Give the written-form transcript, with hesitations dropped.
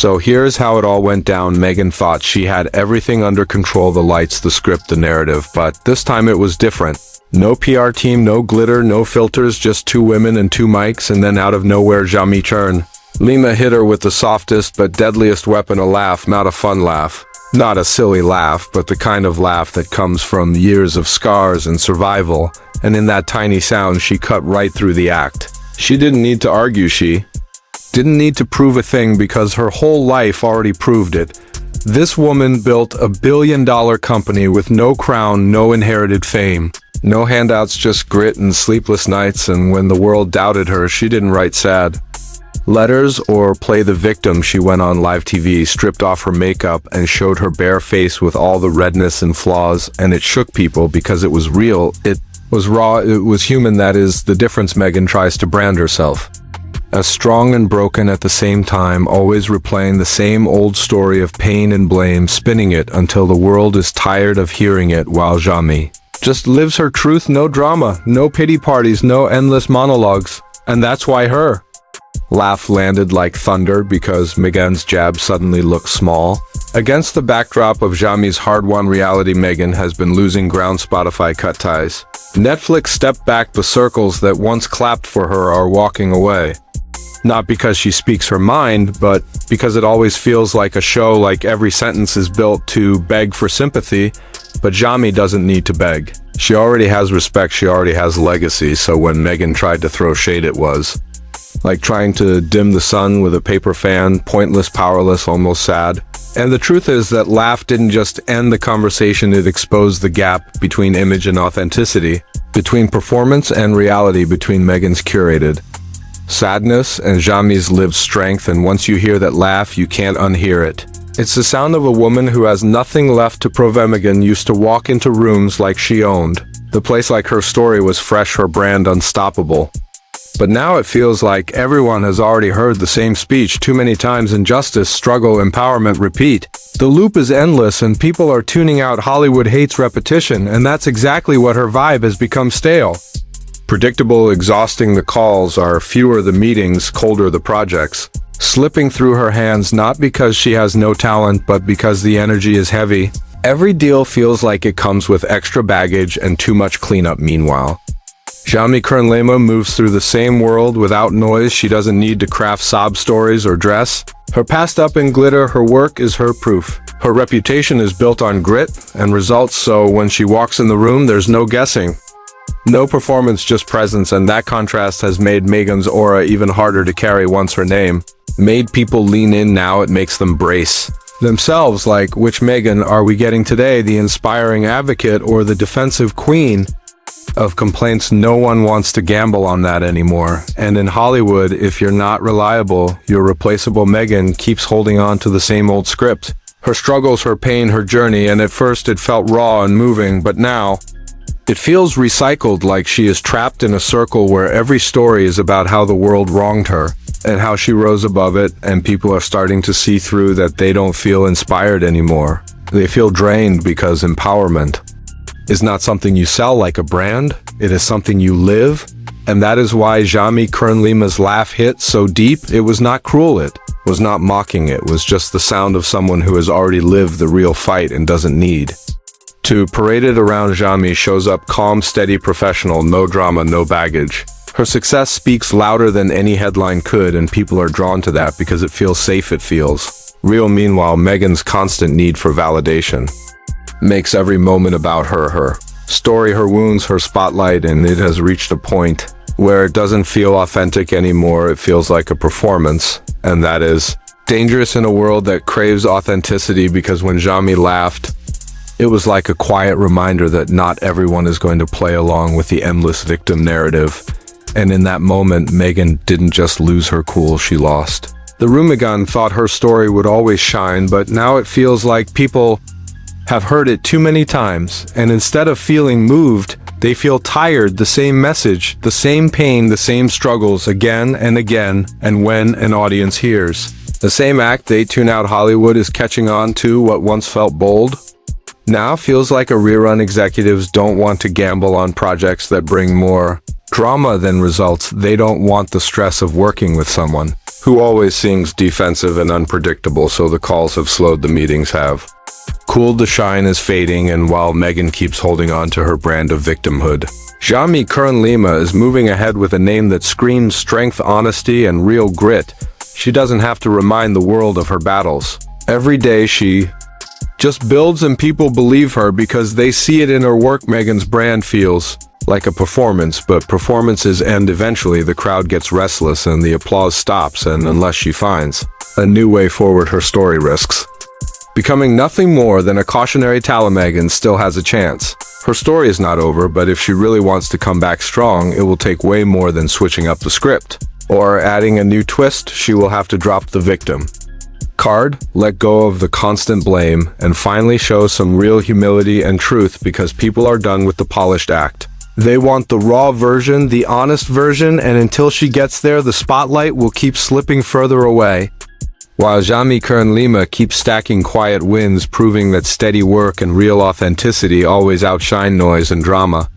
So here's how it all went down. Meghan thought she had everything under control, the lights, the script, the narrative, but this time it was different. No PR team, no glitter, no filters, just two women and two mics, and then out of nowhere, Kern Lima hit her with the softest but deadliest weapon, a laugh, not a fun laugh. Not a silly laugh, but the kind of laugh that comes from years of scars and survival, and in that tiny sound she cut right through the act. She didn't need to argue, she didn't need to prove a thing because her whole life already proved it. This woman built a billion-dollar company with no crown, no inherited fame. No handouts, just grit and sleepless nights, and when the world doubted her, she didn't write sad letters or play the victim. She went on live TV, stripped off her makeup, and showed her bare face with all the redness and flaws, and it shook people because it was real, it was raw, it was human. That is the difference. Meghan tries to brand herself as strong and broken at the same time, always replaying the same old story of pain and blame, spinning it until the world is tired of hearing it, while Jamie just lives her truth. No drama, no pity parties, no endless monologues. And that's why her laugh landed like thunder, because Meghan's jab suddenly looked small. Against the backdrop of Jamie's hard-won reality, Meghan has been losing ground. Spotify cut ties. Netflix stepped back. The circles that once clapped for her are walking away. Not because she speaks her mind, but because it always feels like a show, like every sentence is built to beg for sympathy. But Jamie doesn't need to beg. She already has respect, she already has legacy, so when Meghan tried to throw shade, it was like trying to dim the sun with a paper fan, pointless, powerless, almost sad. And the truth is that laugh didn't just end the conversation, it exposed the gap between image and authenticity, between performance and reality, between Meghan's curated sadness and Jamie's lived strength. And once you hear that laugh, you can't unhear it. It's the sound of a woman who has nothing left to prove. Meghan used to walk into rooms like she owned the place, like her story was fresh, her brand unstoppable. But now it feels like everyone has already heard the same speech too many times. Injustice, struggle, empowerment, repeat. The loop is endless and people are tuning out. Hollywood hates repetition, and that's exactly what her vibe has become. Stale, predictable, exhausting. The calls are fewer, the meetings colder, the projects slipping through her hands, not because she has no talent, but because the energy is heavy. Every deal feels like it comes with extra baggage and too much cleanup. Meanwhile, Kern Lima moves through the same world without noise. She doesn't need to craft sob stories or dress her past up in glitter. Her work is her proof. Her reputation is built on grit and results, so when she walks in the room, there's no guessing. No performance, just presence, and that contrast has made Meghan's aura even harder to carry. Once her name made people lean in, now it makes them brace themselves, like, which Meghan are we getting today? The inspiring advocate or the defensive queen of complaints? No one wants to gamble on that anymore. And in Hollywood, if you're not reliable, you're replaceable. Meghan keeps holding on to the same old script. Her struggles, her pain, her journey, and at first it felt raw and moving, but now it feels recycled, like she is trapped in a circle where every story is about how the world wronged her and how she rose above it, and people are starting to see through that. They don't feel inspired anymore. They feel drained, because empowerment is not something you sell like a brand, it is something you live. And that is why Kern Lima's laugh hit so deep. It was not cruel, it was not mocking, it was just the sound of someone who has already lived the real fight and doesn't need to parade it around. Jamie shows up calm, steady, professional, no drama, no baggage. Her success speaks louder than any headline could, and people are drawn to that because it feels safe, it feels real. Meanwhile, Meghan's constant need for validation makes every moment about her story, her wounds, her spotlight, and it has reached a point where it doesn't feel authentic anymore. It feels like a performance, and that is dangerous in a world that craves authenticity, because when Jamie laughed, it was like a quiet reminder that not everyone is going to play along with the endless victim narrative. And in that moment, Meghan didn't just lose her cool, she lost the room. Meghan thought her story would always shine, but now it feels like people have heard it too many times, and instead of feeling moved, they feel tired. The same message, the same pain, the same struggles again and again. And when an audience hears the same act, they tune out. Hollywood is catching on to what once felt bold now feels like a rerun. Executives don't want to gamble on projects that bring more drama than results. They don't want the stress of working with someone who always seems defensive and unpredictable, so the calls have slowed, the meetings have cooled, the shine is fading, and while Meghan keeps holding on to her brand of victimhood, Kern Lima is moving ahead with a name that screams strength, honesty, and real grit. She doesn't have to remind the world of her battles. Every day she just builds, and people believe her because they see it in her work. Meghan's brand feels like a performance, but performances end eventually. The crowd gets restless and the applause stops, and unless she finds a new way forward, her story risks becoming nothing more than a cautionary tale. Meghan still has a chance. Her story is not over, but if she really wants to come back strong, it will take way more than switching up the script or adding a new twist. She will have to drop the victim card, let go of the constant blame, and finally show some real humility and truth, because people are done with the polished act. They want the raw version, the honest version, and until she gets there, the spotlight will keep slipping further away. While Kern Lima keeps stacking quiet wins, proving that steady work and real authenticity always outshine noise and drama.